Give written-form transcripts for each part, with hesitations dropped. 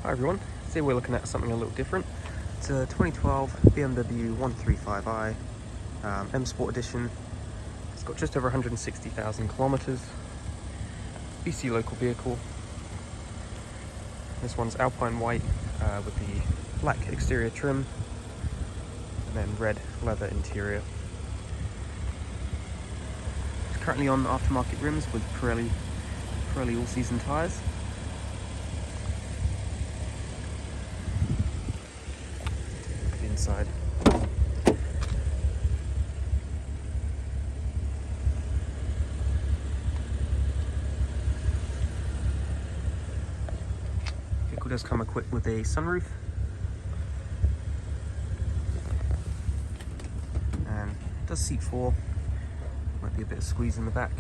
Hi everyone, today we're looking at something a little different. It's a 2012 BMW 135i M Sport Edition. It's got just over 160,000 kilometers. BC local vehicle. This one's Alpine white with the black exterior trim and then red leather interior. It's currently on aftermarket rims with Pirelli all-season tyres. Inside. Vehicle does come equipped with a sunroof and it does seat 4. Might be a bit of squeeze in the back.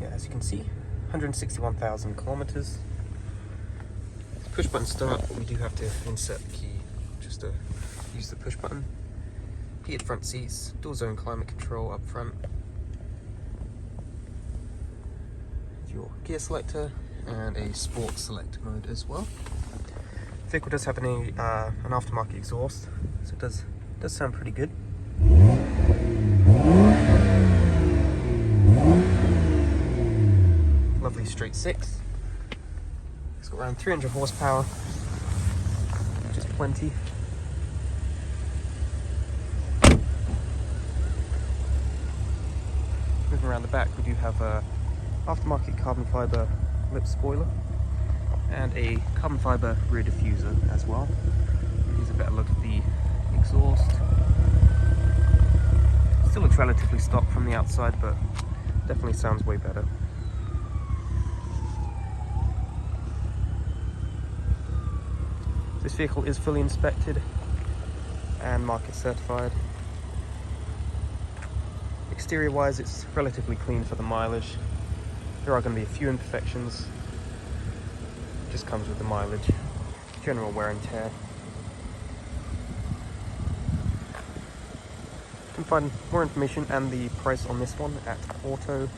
Yeah, as you can see, 161,000 kilometers. Push button start, but we do have to insert the key just to use the push button. Heated front seats, dual zone climate control up front. Your gear selector and a sport select mode as well. The vehicle does have an aftermarket exhaust, so it does sound pretty good. Lovely straight 6. It's got around 300 horsepower, which is plenty. Moving around the back, we do have a aftermarket carbon fiber lip spoiler and a carbon fiber rear diffuser as well. Here's a better look at the exhaust. Still looks relatively stock from the outside, but definitely sounds way better. This vehicle is fully inspected and market certified. Exterior wise, it's relatively clean for the mileage. There are going to be a few imperfections. It just comes with the mileage. General wear and tear. You can find more information and the price on this one at auto-market.ca.